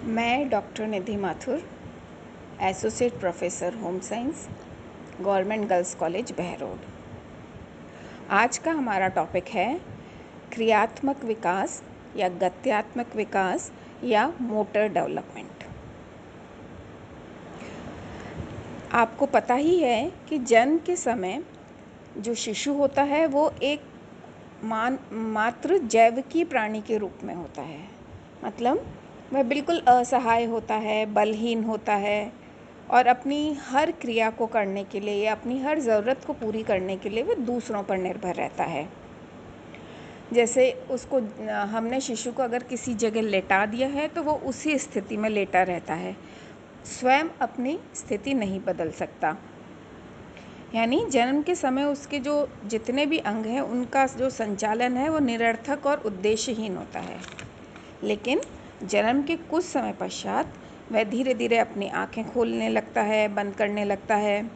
मैं doctor Nidhi Mathur, associate professor home science, government girls college Behror. आज का हमारा टॉपिक है क्रियात्मक विकास या गत्यात्मक विकास या मोटर डेवलपमेंट। आपको पता ही है कि जन्म के समय जो शिशु होता है वो एक मात्र जैविकी प्राणी के रूप में होता है। मतलब वह बिल्कुल असहाय होता है, बलहीन होता है और अपनी हर क्रिया को करने के लिए या अपनी हर ज़रूरत को पूरी करने के लिए वह दूसरों पर निर्भर रहता है। जैसे उसको हमने शिशु को अगर किसी जगह लेटा दिया है तो वो उसी स्थिति में लेटा रहता है, स्वयं अपनी स्थिति नहीं बदल सकता। यानी जन्म के समय उसके जो जितने भी अंग हैं उनका जो संचालन है वो निरर्थक और उद्देश्यहीन होता है। लेकिन जन्म के कुछ समय पश्चात वह धीरे धीरे अपनी आँखें खोलने लगता है, बंद करने लगता है।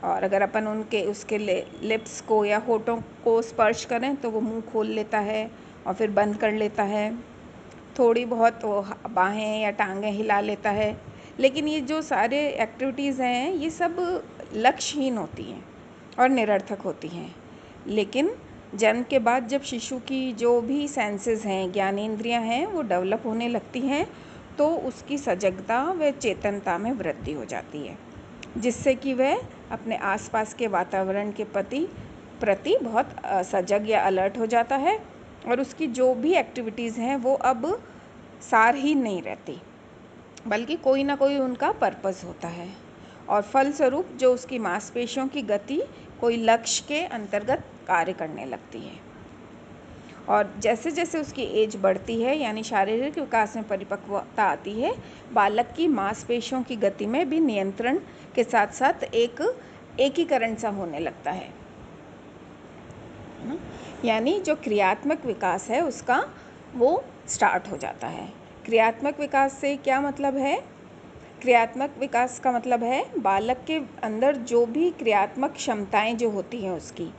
और अगर अपन उसके लिप्स को या होठों को स्पर्श करें तो वो मुंह खोल लेता है और फिर बंद कर लेता है। थोड़ी बहुत वो बाहें या टांगें हिला लेता है। लेकिन ये जो सारे एक्टिविटीज़ हैं ये सब लक्ष्यहीन होती हैं और निरर्थक होती हैं। लेकिन जन्म के बाद जब शिशु की जो भी सेंसेस हैं, ज्ञानेंद्रियां हैं, वो डेवलप होने लगती हैं तो उसकी सजगता व चेतनता में वृद्धि हो जाती है, जिससे कि वह अपने आसपास के वातावरण के प्रति बहुत सजग या अलर्ट हो जाता है और उसकी जो भी एक्टिविटीज़ हैं वो अब सारहीन नहीं रहती, बल्कि कोई ना कोई उनका पर्पस होता है। और फलस्वरूप जो उसकी मांसपेशियों की गति कोई लक्ष्य के अंतर्गत कार्य करने लगती है। और जैसे जैसे उसकी एज बढ़ती है यानी शारीरिक विकास में परिपक्वता आती है, बालक की मांसपेशियों की गति में भी नियंत्रण के साथ साथ एक एकीकरण सा होने लगता है। यानी जो क्रियात्मक विकास है उसका वो स्टार्ट हो जाता है। क्रियात्मक विकास से क्या मतलब है? क्रियात्मक विकास का मतलब है बालक के अंदर जो भी क्रियात्मक क्षमताएं जो होती हैं उसकी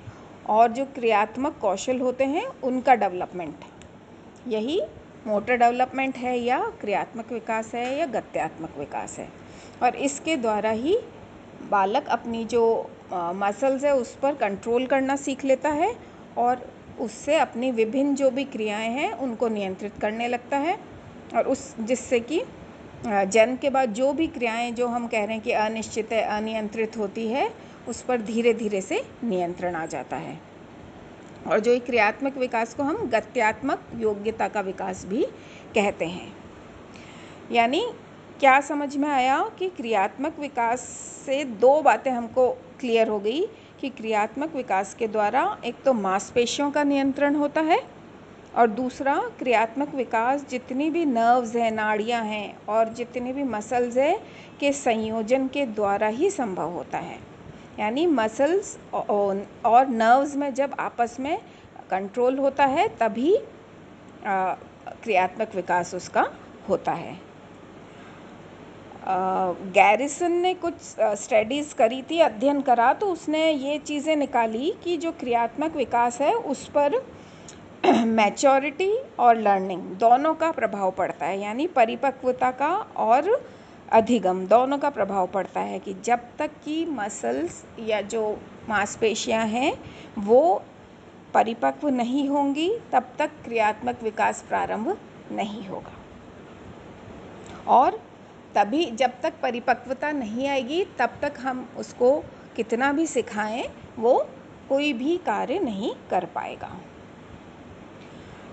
और जो क्रियात्मक कौशल होते हैं उनका डेवलपमेंट। यही मोटर डेवलपमेंट है या क्रियात्मक विकास है या गत्यात्मक विकास है। और इसके द्वारा ही बालक अपनी जो मसल्स है उस पर कंट्रोल करना सीख लेता है और उससे अपनी विभिन्न जो भी क्रियाएं हैं उनको नियंत्रित करने लगता है। और जिससे कि जन्म के बाद जो भी क्रियाएं जो हम कह रहे हैं कि अनिश्चित है, अनियंत्रित होती है, उस पर धीरे धीरे से नियंत्रण आ जाता है। और जो क्रियात्मक विकास को हम गत्यात्मक योग्यता का विकास भी कहते हैं। यानी क्या समझ में आया कि क्रियात्मक विकास से दो बातें हमको क्लियर हो गई कि क्रियात्मक विकास के द्वारा एक तो मांसपेशियों का नियंत्रण होता है और दूसरा क्रियात्मक विकास जितनी भी नर्व्स हैं, नाड़ियाँ हैं और जितने भी मसल्स हैं के संयोजन के द्वारा ही संभव होता है। यानी मसल्स और नर्व्स में जब आपस में कंट्रोल होता है तभी क्रियात्मक विकास उसका होता है। गैरिसन ने कुछ स्टडीज़ करी थी, अध्ययन करा, तो उसने ये चीज़ें निकाली कि जो क्रियात्मक विकास है उस पर मैच्योरिटी और लर्निंग दोनों का प्रभाव पड़ता है। यानी परिपक्वता का और अधिगम दोनों का प्रभाव पड़ता है कि जब तक कि मसल्स या जो मांसपेशियां हैं वो परिपक्व नहीं होंगी तब तक क्रियात्मक विकास प्रारंभ नहीं होगा। और तभी जब तक परिपक्वता नहीं आएगी तब तक हम उसको कितना भी सिखाएं वो कोई भी कार्य नहीं कर पाएगा।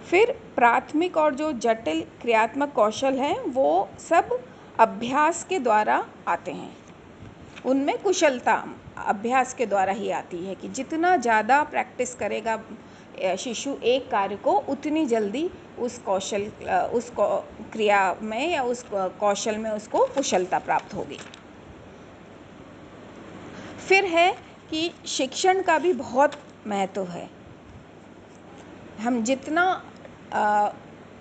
फिर प्राथमिक और जो जटिल क्रियात्मक कौशल हैं वो सब अभ्यास के द्वारा आते हैं। उनमें कुशलता अभ्यास के द्वारा ही आती है कि जितना ज़्यादा प्रैक्टिस करेगा शिशु एक कार्य को उतनी जल्दी उस क्रिया में या उस कौशल में उसको कुशलता प्राप्त होगी। फिर है कि शिक्षण का भी बहुत महत्व है। हम जितना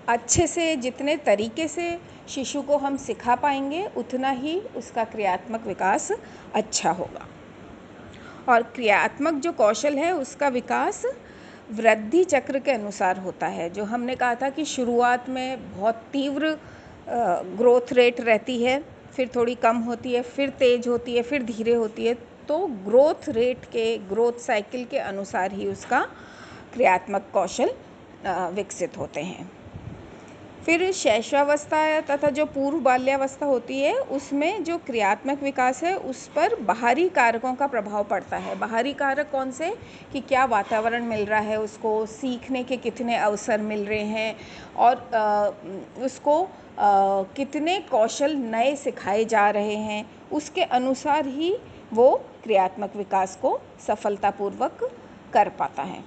अच्छे से, जितने तरीके से शिशु को हम सिखा पाएंगे उतना ही उसका क्रियात्मक विकास अच्छा होगा। और क्रियात्मक जो कौशल है उसका विकास वृद्धि चक्र के अनुसार होता है। जो हमने कहा था कि शुरुआत में बहुत तीव्र ग्रोथ रेट रहती है, फिर थोड़ी कम होती है, फिर तेज़ होती है, फिर धीरे होती है। तो ग्रोथ रेट के, ग्रोथ साइकिल के अनुसार ही उसका क्रियात्मक कौशल विकसित होते हैं। फिर शैशवावस्था तथा जो पूर्व बाल्यावस्था होती है, उसमें जो क्रियात्मक विकास है उस पर बाहरी कारकों का प्रभाव पड़ता है। बाहरी कारक कौन से? कि क्या वातावरण मिल रहा है उसको, सीखने के कितने अवसर मिल रहे हैं, और उसको कितने कौशल नए सिखाए जा रहे हैं, उसके अनुसार ही वो क्रियात्मक विकास को सफलतापूर्वक कर पाता है।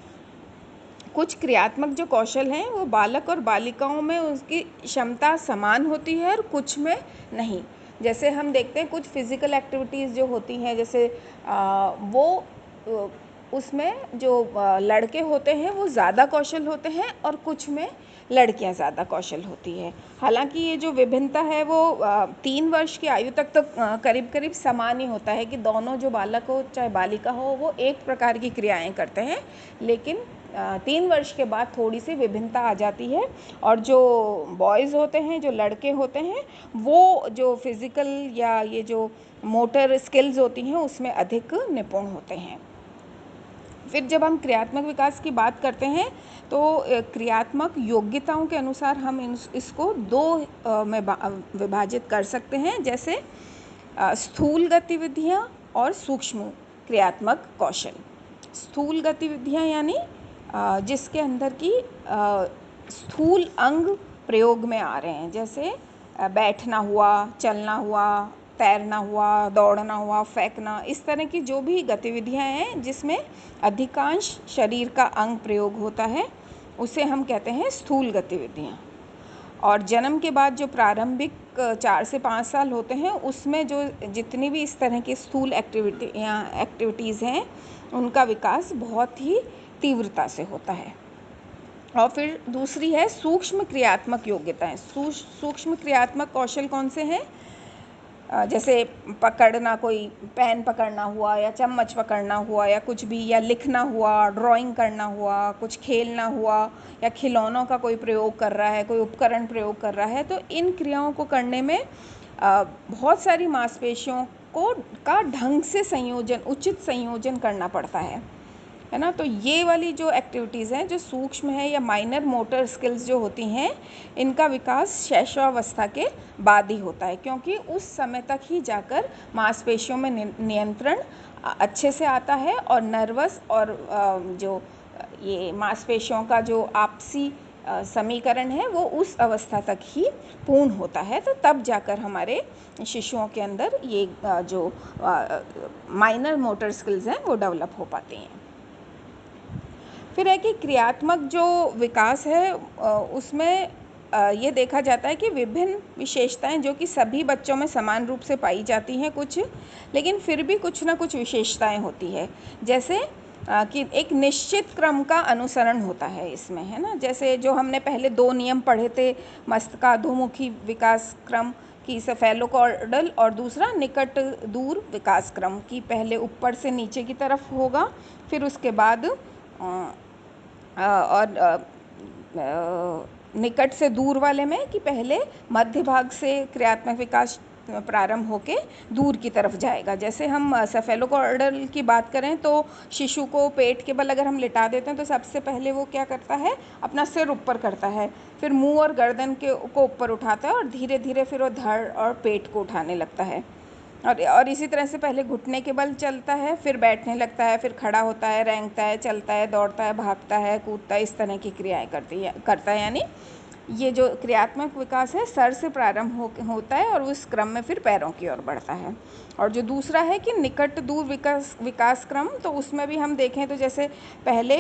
कुछ क्रियात्मक जो कौशल हैं वो बालक और बालिकाओं में उसकी क्षमता समान होती है और कुछ में नहीं। जैसे हम देखते हैं कुछ फिज़िकल एक्टिविटीज़ जो होती हैं, जैसे उसमें जो लड़के होते हैं वो ज़्यादा कौशल होते हैं और कुछ में लड़कियां ज़्यादा कौशल होती है। हालांकि ये जो विभिन्नता है वो 3 वर्ष की आयु तक तो करीब करीब समान ही होता है कि दोनों, जो बालक हो चाहे बालिका हो, वो एक प्रकार की क्रियाएं करते हैं। लेकिन 3 वर्ष के बाद थोड़ी सी विभिन्नता आ जाती है, और जो बॉयज़ होते हैं, जो लड़के होते हैं, वो जो फिज़िकल या ये जो मोटर स्किल्स होती हैं उसमें अधिक निपुण होते हैं। फिर जब हम क्रियात्मक विकास की बात करते हैं तो क्रियात्मक योग्यताओं के अनुसार हम इसको 2 में विभाजित कर सकते हैं, जैसे स्थूल गतिविधियां और सूक्ष्म क्रियात्मक कौशल। स्थूल गतिविधियां यानी जिसके अंदर की स्थूल अंग प्रयोग में आ रहे हैं, जैसे बैठना हुआ, चलना हुआ, तैरना हुआ, दौड़ना हुआ, फेंकना, इस तरह की जो भी गतिविधियां हैं जिसमें अधिकांश शरीर का अंग प्रयोग होता है, उसे हम कहते हैं स्थूल गतिविधियां। और जन्म के बाद जो प्रारंभिक 4 से 5 साल होते हैं उसमें जो जितनी भी इस तरह की स्थूल एक्टिविटीज़ हैं उनका विकास बहुत ही तीव्रता से होता है। और फिर दूसरी है सूक्ष्म क्रियात्मक योग्यताएं। सूक्ष्म क्रियात्मक कौशल कौन से हैं? जैसे पकड़ना, कोई पेन पकड़ना हुआ या चम्मच पकड़ना हुआ या कुछ भी, या लिखना हुआ, ड्राइंग करना हुआ, कुछ खेलना हुआ, या खिलौनों का कोई प्रयोग कर रहा है, कोई उपकरण प्रयोग कर रहा है। तो इन क्रियाओं को करने में बहुत सारी मांसपेशियों का ढंग से संयोजन, उचित संयोजन करना पड़ता है ना। तो ये वाली जो एक्टिविटीज़ हैं जो सूक्ष्म है या माइनर मोटर स्किल्स जो होती हैं, इनका विकास शैशवावस्था के बाद ही होता है, क्योंकि उस समय तक ही जाकर मांसपेशियों में नियंत्रण अच्छे से आता है, और नर्वस और जो ये मांसपेशियों का जो आपसी समीकरण है वो उस अवस्था तक ही पूर्ण होता है। तो तब जाकर हमारे शिशुओं के अंदर ये जो माइनर मोटर स्किल्स हैं वो डेवलप हो पाती हैं। फिर है कि क्रियात्मक जो विकास है उसमें ये देखा जाता है कि विभिन्न विशेषताएं जो कि सभी बच्चों में समान रूप से पाई जाती हैं कुछ, लेकिन फिर भी कुछ ना कुछ विशेषताएं होती है। जैसे कि एक निश्चित क्रम का अनुसरण होता है इसमें, है ना। जैसे जो हमने पहले 2 नियम पढ़े थे, मस्तकाधोमुखी विकास क्रम की सेफेलोकॉर्डल, और दूसरा निकट दूर विकास क्रम की, पहले ऊपर से नीचे की तरफ होगा, फिर उसके बाद और निकट से दूर वाले में कि पहले मध्य भाग से क्रियात्मक विकास प्रारंभ होके दूर की तरफ जाएगा। जैसे हम सेफेलोकॉर्डल की बात करें तो शिशु को पेट के बल अगर हम लिटा देते हैं तो सबसे पहले वो क्या करता है, अपना सिर ऊपर करता है, फिर मुंह और गर्दन को ऊपर उठाता है, और धीरे धीरे फिर वो धड़ और पेट को उठाने लगता है। और इसी तरह से पहले घुटने के बल चलता है, फिर बैठने लगता है, फिर खड़ा होता है, रेंगता है, चलता है, दौड़ता है, भागता है, कूदता है, इस तरह की क्रियाएं करता है। यानी ये जो क्रियात्मक विकास है सर से प्रारंभ होता है और उस क्रम में फिर पैरों की ओर बढ़ता है। और जो दूसरा है कि निकट दूर विकास क्रम, तो उसमें भी हम देखें तो जैसे पहले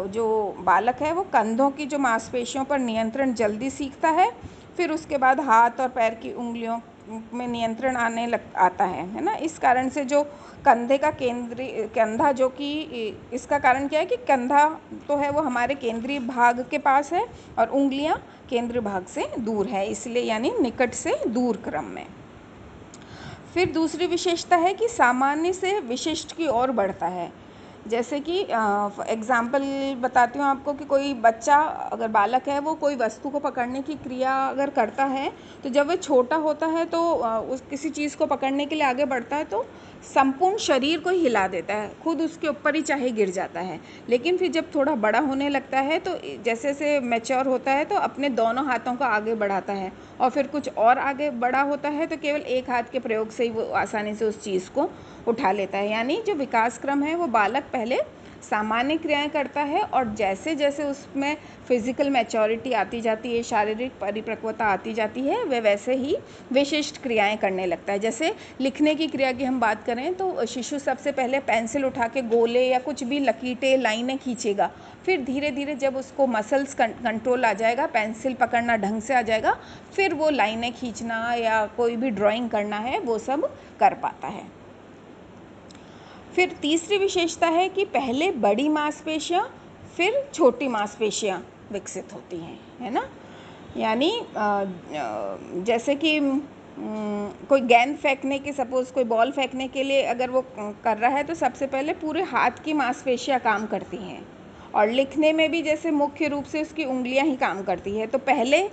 जो बालक है वो कंधों की जो मांसपेशियों पर नियंत्रण जल्दी सीखता है, फिर उसके बाद हाथ और पैर की उंगलियों में नियंत्रण आता है ना। इस कारण से जो कंधे का कंधा, जो कि इसका कारण क्या है कि कंधा तो है वो हमारे केंद्रीय भाग के पास है और उंगलियां केंद्रीय भाग से दूर है, इसलिए यानी निकट से दूर क्रम में। फिर दूसरी विशेषता है कि सामान्य से विशिष्ट की ओर बढ़ता है। जैसे कि एग्ज़ाम्पल बताती हूँ आपको कि कोई बच्चा अगर बालक है वो कोई वस्तु को पकड़ने की क्रिया अगर करता है, तो जब वह छोटा होता है तो उस किसी चीज़ को पकड़ने के लिए आगे बढ़ता है तो संपूर्ण शरीर को हिला देता है, खुद उसके ऊपर ही चाहे गिर जाता है। लेकिन फिर जब थोड़ा बड़ा होने लगता है तो जैसे जैसे मैच्योर होता है तो अपने दोनों हाथों को आगे बढ़ाता है, और फिर कुछ और आगे बड़ा होता है तो केवल एक हाथ के प्रयोग से ही वो आसानी से उस चीज़ को उठा लेता है। यानी जो विकास क्रम है वो बालक पहले सामान्य क्रियाएं करता है, और जैसे जैसे उसमें फिज़िकल मैच्योरिटी आती जाती है, शारीरिक परिपक्वता आती जाती है, वह वैसे ही विशिष्ट क्रियाएं करने लगता है। जैसे लिखने की क्रिया की हम बात करें तो शिशु सबसे पहले पेंसिल उठा के गोले या कुछ भी लकीरें लाइनें खींचेगा, फिर धीरे धीरे जब उसको मसल्स कंट्रोल आ जाएगा, पेंसिल पकड़ना ढंग से आ जाएगा, फिर वो लाइनें खींचना या कोई भी ड्राइंग करना है वो सब कर पाता है। फिर तीसरी विशेषता है कि पहले बड़ी मांसपेशियाँ फिर छोटी मांसपेशियाँ विकसित होती हैं, है ना। यानी जैसे कि कोई गेंद फेंकने की, सपोज़ कोई बॉल फेंकने के लिए अगर वो कर रहा है तो सबसे पहले पूरे हाथ की मांसपेशियाँ काम करती हैं, और लिखने में भी जैसे मुख्य रूप से उसकी उंगलियां ही काम करती है। तो पहले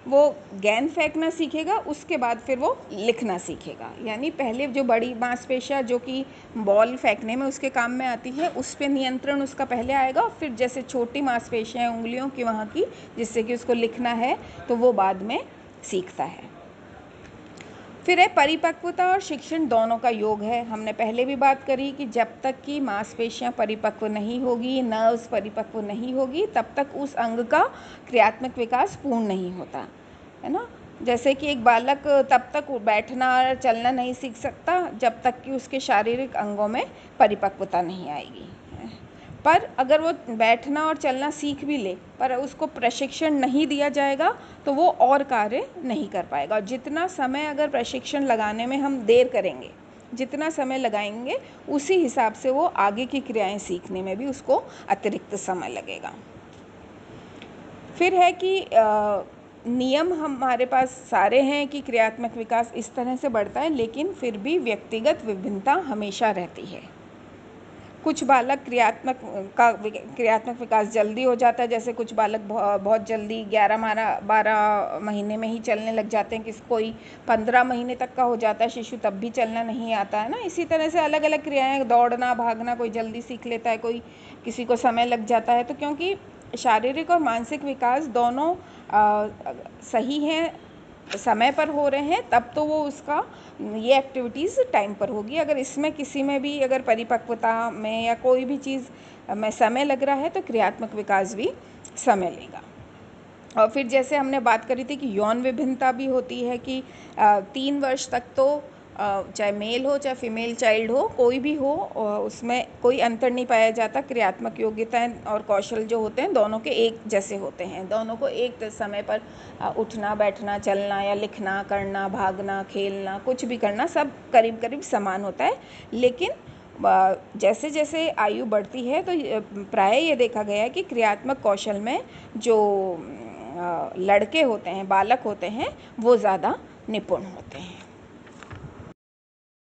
वो गेंद फेंकना सीखेगा, उसके बाद फिर वो लिखना सीखेगा। यानी पहले जो बड़ी मांसपेशियाँ जो कि बॉल फेंकने में उसके काम में आती है उस पर नियंत्रण उसका पहले आएगा, फिर जैसे छोटी मांसपेशियाँ उंगलियों की वहाँ की जिससे कि उसको लिखना है तो वो बाद में सीखता है। फिर है परिपक्वता और शिक्षण दोनों का योग है। हमने पहले भी बात करी कि जब तक कि मांसपेशियाँ परिपक्व नहीं होगी, नर्व्स परिपक्व नहीं होगी, तब तक उस अंग का क्रियात्मक विकास पूर्ण नहीं होता, है ना। जैसे कि एक बालक तब तक बैठना और चलना नहीं सीख सकता जब तक कि उसके शारीरिक अंगों में परिपक्वता नहीं आएगी। पर अगर वो बैठना और चलना सीख भी ले पर उसको प्रशिक्षण नहीं दिया जाएगा तो वो और कार्य नहीं कर पाएगा। जितना समय अगर प्रशिक्षण लगाने में हम देर करेंगे, जितना समय लगाएंगे, उसी हिसाब से वो आगे की क्रियाएं सीखने में भी उसको अतिरिक्त समय लगेगा। फिर है कि नियम हमारे पास सारे हैं कि क्रियात्मक विकास इस तरह से बढ़ता है, लेकिन फिर भी व्यक्तिगत विभिन्नता हमेशा रहती है। कुछ बालक क्रियात्मक विकास जल्दी हो जाता है, जैसे कुछ बालक बहुत जल्दी 11-12 महीने में ही चलने लग जाते हैं, कोई 15 महीने तक का हो जाता है शिशु तब भी चलना नहीं आता है ना। इसी तरह से अलग अलग क्रियाएं, दौड़ना भागना कोई जल्दी सीख लेता है, कोई किसी को समय लग जाता है। तो क्योंकि शारीरिक और मानसिक विकास दोनों सही हैं, समय पर हो रहे हैं, तब तो वो उसका ये एक्टिविटीज़ टाइम पर होगी। अगर इसमें किसी में भी अगर परिपक्वता में या कोई भी चीज़ में समय लग रहा है तो क्रियात्मक विकास भी समय लेगा। और फिर जैसे हमने बात करी थी कि यौन विभिन्नता भी होती है कि 3 वर्ष तक तो चाहे मेल हो चाहे फीमेल चाइल्ड हो, कोई भी हो, उसमें कोई अंतर नहीं पाया जाता। क्रियात्मक योग्यताएं और कौशल जो होते हैं दोनों के एक जैसे होते हैं, दोनों को एक समय पर उठना बैठना चलना या लिखना करना भागना खेलना कुछ भी करना सब करीब करीब समान होता है। लेकिन जैसे जैसे आयु बढ़ती है तो प्राय ये देखा गया है कि क्रियात्मक कौशल में जो लड़के होते हैं, बालक होते हैं, वो ज़्यादा निपुण होते हैं।